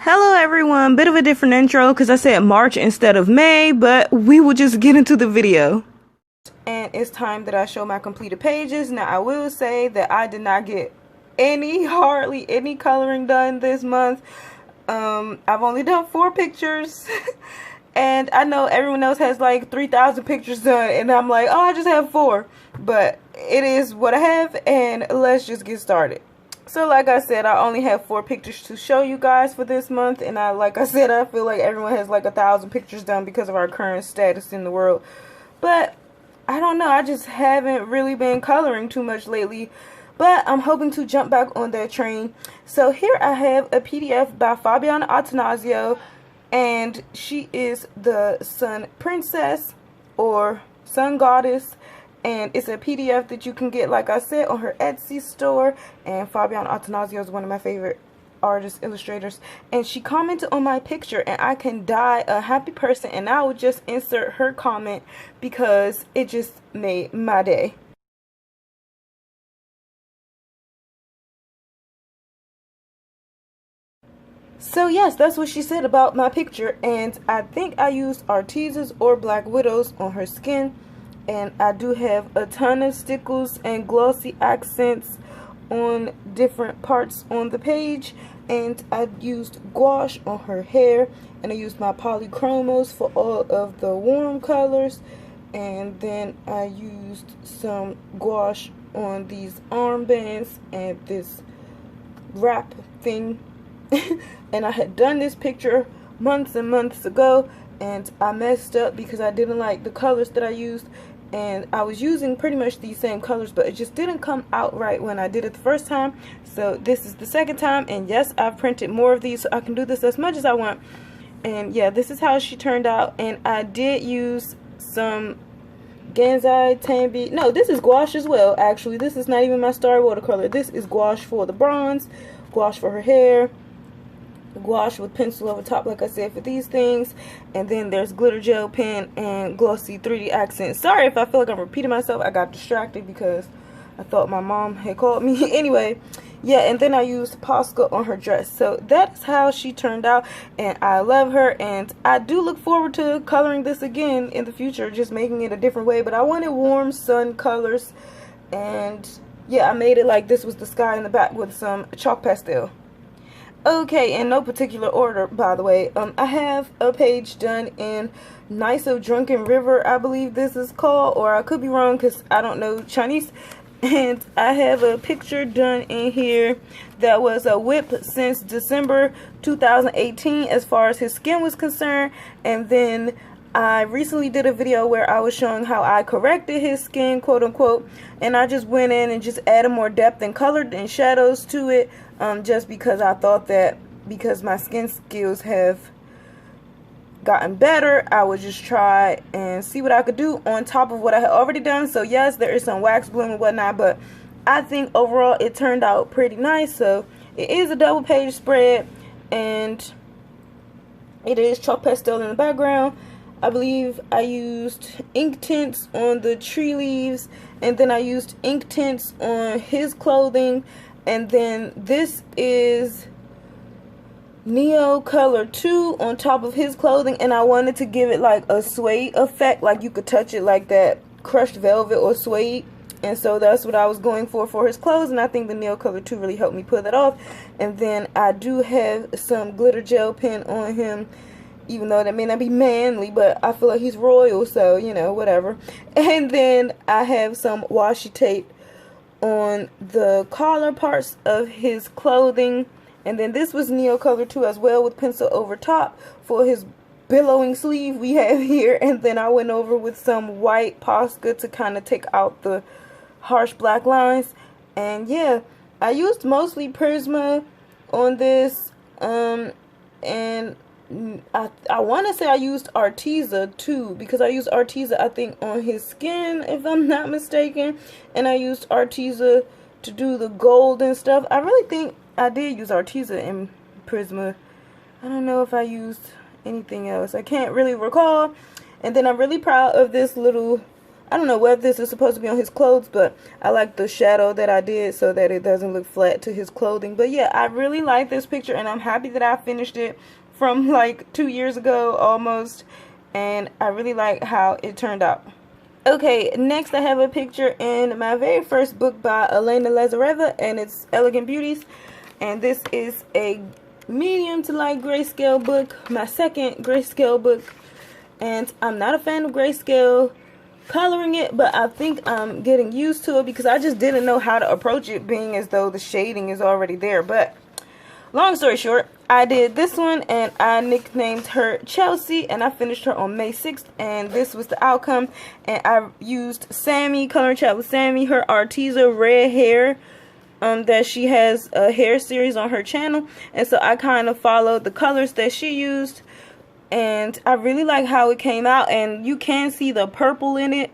Hello everyone, bit of a different intro because I said March instead of May, but we will just get into the video. And it's time that I show my completed pages. Now I will say that I did not get hardly any coloring done this month. I've only done 4 pictures and I know everyone else has like 3,000 pictures done and I'm like, oh, I just have 4, but it is what I have and let's just get started. So like I said, I only have 4 pictures to show you guys for this month, and like I said, I feel like everyone has like 1,000 pictures done because of our current status in the world. But I don't know, I just haven't really been coloring too much lately, but I'm hoping to jump back on that train. So here I have a PDF by Fabiana Attanasio, and she is the Sun Princess or Sun Goddess. And it's a PDF that you can get, like I said, on her Etsy store. And Fabiana Attanasio is one of my favorite artists, illustrators. And she commented on my picture, and I can die a happy person. And I will just insert her comment because it just made my day. So yes, that's what she said about my picture. And I think I used Artesas or Black Widows on her skin. And I do have a ton of stickles and glossy accents on different parts on the page. And I used gouache on her hair. And I used my polychromos for all of the warm colors. And then I used some gouache on these armbands and this wrap thing. And I had done this picture months and months ago. And I messed up because I didn't like the colors that I used. And I was using pretty much these same colors, but it just didn't come out right when I did it the first time. So this is the second time, and yes, I've printed more of these so I can do this as much as I want. And yeah, this is how she turned out. And I did use some Gansai Tambi. No, this is gouache as well, actually. This is not even my star watercolor. This is gouache for the bronze, gouache for her hair, gouache with pencil over top, like I said, for these things. And then there's glitter gel pen and glossy 3D accents. Sorry if I feel like I'm repeating myself. I got distracted because I thought my mom had called me. Anyway, yeah, and then I used Posca on her dress. So that's how she turned out, and I love her, and I do look forward to coloring this again in the future, just making it a different way. But I wanted warm sun colors, and yeah, I made it like this was the sky in the back with some chalk pastel. Okay, in no particular order, by the way, I have a page done in Nice of Drunken River, I believe this is called, or I could be wrong because I don't know Chinese. And I have a picture done in here that was a whip since December 2018 as far as his skin was concerned. And then I recently did a video where I was showing how I corrected his skin, quote unquote, and I just went in and just added more depth and color and shadows to it, just because I thought that because my skin skills have gotten better, I would just try and see what I could do on top of what I had already done. So yes, there is some wax bloom and whatnot, but I think overall it turned out pretty nice. So it is a double page spread, and it is chalk pastel in the background. I believe I used ink tints on the tree leaves, and then I used ink tints on his clothing, and then this is Neo Color 2 on top of his clothing, and I wanted to give it like a suede effect, like you could touch it like that crushed velvet or suede, and so that's what I was going for his clothes, and I think the Neo Color 2 really helped me pull that off. And then I do have some glitter gel pen on him, even though that may not be manly, but I feel like he's royal, so, you know, whatever. And then I have some washi tape on the collar parts of his clothing. And then this was Neo Color 2 as well, with pencil over top for his billowing sleeve we have here. And then I went over with some white Posca to kind of take out the harsh black lines. And yeah, I used mostly Prisma on this, and I want to say I used Artesa too, because I used Artesa I think on his skin, if I'm not mistaken, and I used Artesa to do the gold and stuff. I really think I did use Artesa in Prisma. I don't know if I used anything else. I can't really recall. And then I'm really proud of this little I don't know whether this is supposed to be on his clothes, but I like the shadow that I did so that it doesn't look flat to his clothing. But yeah, I really like this picture, and I'm happy that I finished it from like 2 years ago almost, and I really like how it turned out. Okay, next I have a picture in my very first book by Elena Lazareva, and it's Elegant Beauties, and this is a medium to light grayscale book, my second grayscale book, and I'm not a fan of grayscale coloring it, but I think I'm getting used to it because I just didn't know how to approach it, being as though the shading is already there. But long story short, I did this one and I nicknamed her Chelsea, and I finished her on May 6th, and this was the outcome. And I used Sammy, Coloring Chat with Sammy, her Arteza red hair that she has a hair series on her channel, and so I kind of followed the colors that she used, and I really like how it came out. And you can see the purple in it,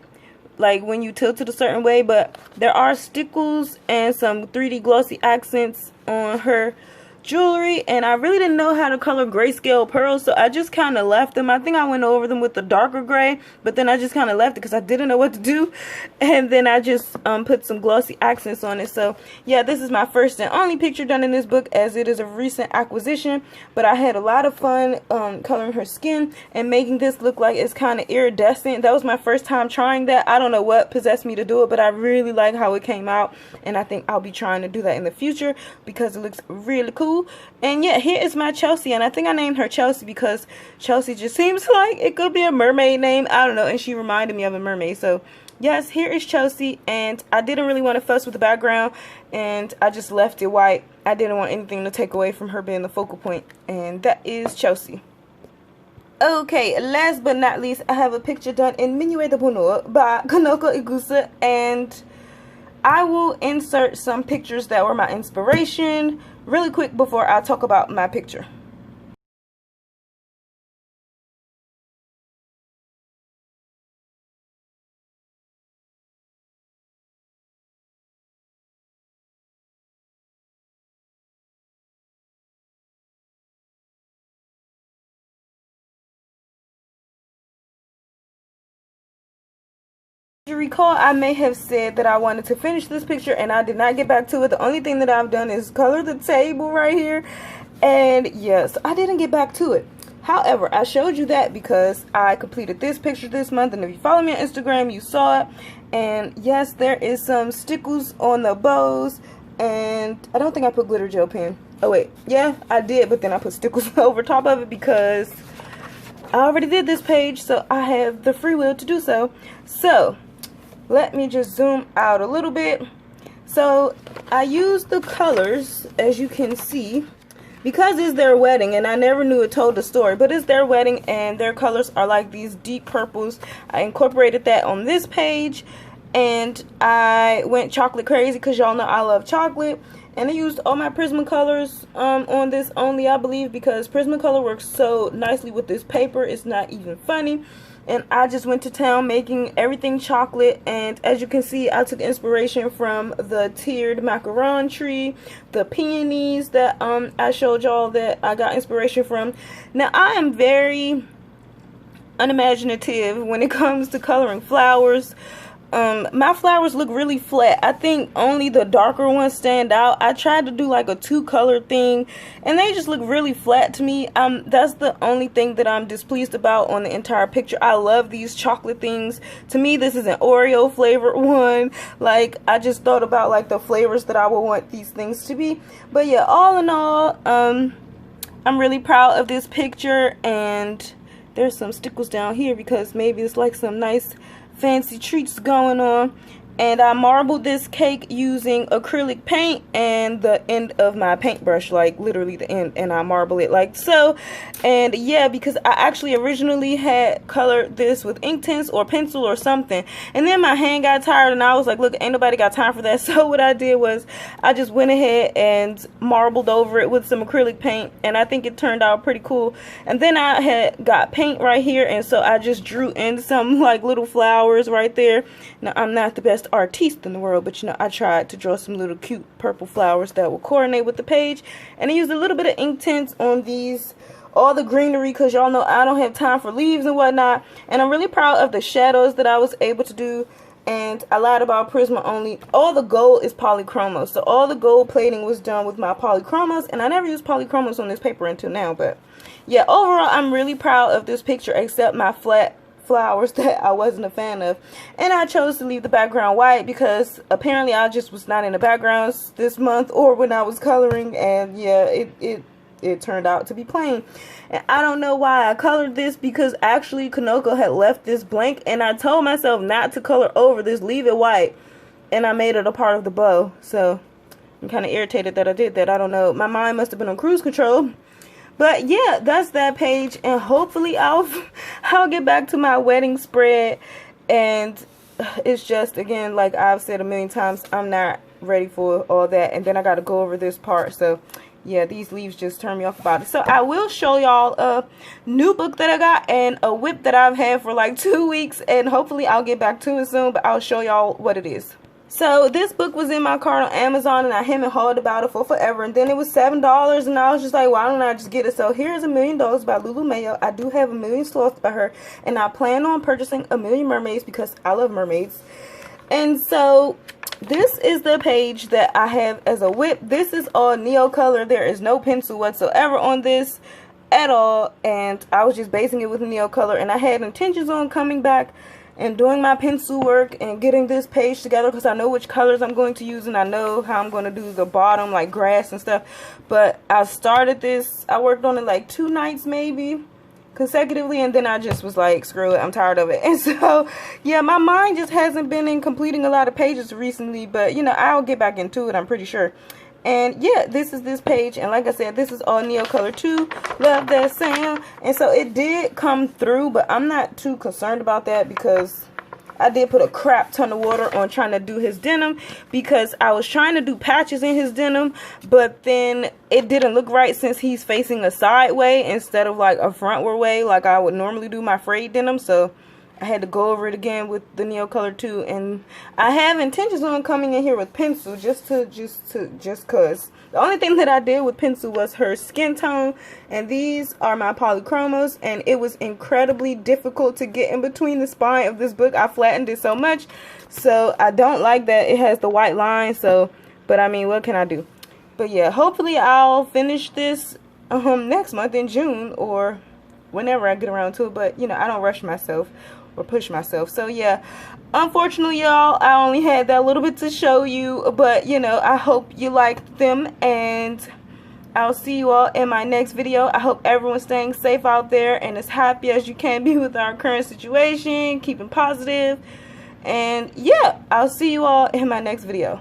like when you tilt it a certain way, but there are stickles and some 3D glossy accents on her jewelry, and I really didn't know how to color grayscale pearls, so I just kind of left them. I think I went over them with the darker gray, but then I just kind of left it because I didn't know what to do, and then I just put some glossy accents on it. So yeah, this is my first and only picture done in this book, as it is a recent acquisition, but I had a lot of fun coloring her skin and making this look like it's kind of iridescent. That was my first time trying that. I don't know what possessed me to do it, but I really like how it came out, and I think I'll be trying to do that in the future because it looks really cool. And yeah, here is my Chelsea, and I think I named her Chelsea because Chelsea just seems like it could be a mermaid name. I don't know, and she reminded me of a mermaid. So yes, here is Chelsea, and I didn't really want to fuss with the background, and I just left it white. I didn't want anything to take away from her being the focal point, and that is Chelsea. Okay, last but not least, I have a picture done in Minuet de Bonheur by Kanoko Igusa, and I will insert some pictures that were my inspiration really quick before I talk about my picture. You recall, I may have said that I wanted to finish this picture and I did not get back to it. The only thing that I've done is color the table right here, and yes, I didn't get back to it. However, I showed you that because I completed this picture this month, and if you follow me on Instagram, you saw it. And yes, there is some stickles on the bows, and I don't think I put glitter gel pen. Oh wait, yeah, I did, but then I put stickles over top of it because I already did this page, so I have the free will to do so. So let me just zoom out a little bit. So I used the colors, as you can see, because it's their wedding, and I never knew it told the story, but it's their wedding and their colors are like these deep purples. I incorporated that on this page, and I went chocolate crazy because y'all know I love chocolate. And I used all my Prismacolors on this only, I believe, because Prismacolor works so nicely with this paper. It's not even funny. And I just went to town making everything chocolate, and as you can see, I took inspiration from the tiered macaron tree, the peonies that I showed y'all that I got inspiration from. Now, I am very unimaginative when it comes to coloring flowers. My flowers look really flat. I think only the darker ones stand out. I tried to do like a 2-color thing, and they just look really flat to me. That's the only thing that I'm displeased about on the entire picture. I love these chocolate things. To me, this is an Oreo flavored one. Like, I just thought about like the flavors that I would want these things to be. But yeah, all in all, I'm really proud of this picture, and there's some stickles down here because maybe it's like some nice fancy treats going on. And I marbled this cake using acrylic paint and the end of my paintbrush, like literally the end, and I marble it like so. And yeah, because I actually originally had colored this with ink tints or pencil or something, and then my hand got tired and I was like, look, ain't nobody got time for that. So what I did was I just went ahead and marbled over it with some acrylic paint, and I think it turned out pretty cool. And then I had got paint right here, and so I just drew in some like little flowers right there. Now, I'm not the best artiste in the world, but you know, I tried to draw some little cute purple flowers that will coordinate with the page, and I used a little bit of ink tints on these all the greenery, because y'all know I don't have time for leaves and whatnot. And I'm really proud of the shadows that I was able to do. And I lied about Prisma only. All the gold is polychromos. So all the gold plating was done with my polychromos. And I never used polychromos on this paper until now. But yeah, overall, I'm really proud of this picture, except my flat flowers that I wasn't a fan of. And I chose to leave the background white because apparently I just was not in the backgrounds this month or when I was coloring. And yeah, it turned out to be plain. And I don't know why I colored this, because actually Kanoko had left this blank and I told myself not to color over this, leave it white, and I made it a part of the bow. So I'm kind of irritated that I did that. I don't know, my mind must have been on cruise control. But yeah, that's that page, and hopefully I'll get back to my wedding spread. And it's just, again, like I've said a million times, I'm not ready for all that, and then I got to go over this part. So yeah, these leaves just turn me off about it. So I will show y'all a new book that I got and a whip that I've had for like 2 weeks, and hopefully I'll get back to it soon, but I'll show y'all what it is. So this book was in my cart on Amazon, and I hemmed and hawed about it for forever, and then it was $7, and I was just like, why don't I just get it? So here's $1 Million by Lulu Mayo. I do have 1,000,000 Sloths by her, and I plan on purchasing 1,000,000 Mermaids because I love mermaids. And so this is the page that I have as a whip. This is all Neo color. There is no pencil whatsoever on this at all, and I was just basing it with Neo color, and I had intentions on coming back and doing my pencil work and getting this page together because I know which colors I'm going to use, and I know how I'm going to do the bottom, like grass and stuff. But I started this, I worked on it like 2 nights maybe consecutively, and then I just was like, screw it, I'm tired of it. And so yeah, my mind just hasn't been in completing a lot of pages recently, but you know, I'll get back into it, I'm pretty sure. And yeah, this is this page, and like I said, this is all Neo color too. Love that sound. And so it did come through, but I'm not too concerned about that because I did put a crap ton of water on trying to do his denim, because I was trying to do patches in his denim, but then it didn't look right since he's facing a side way instead of like a frontward way like I would normally do my frayed denim. So I had to go over it again with the Neo color too, and I have intentions on coming in here with pencil just cause. The only thing that I did with pencil was her skin tone, and these are my polychromos, and it was incredibly difficult to get in between the spine of this book. I flattened it so much, so I don't like that it has the white line. So, but I mean, what can I do? But yeah, hopefully I'll finish this next month in June or whenever I get around to it. But you know, I don't rush myself or push myself. So yeah, unfortunately y'all, I only had that little bit to show you, but you know, I hope you liked them, and I'll see you all in my next video. I hope everyone's staying safe out there and as happy as you can be with our current situation, keeping positive, and yeah, I'll see you all in my next video.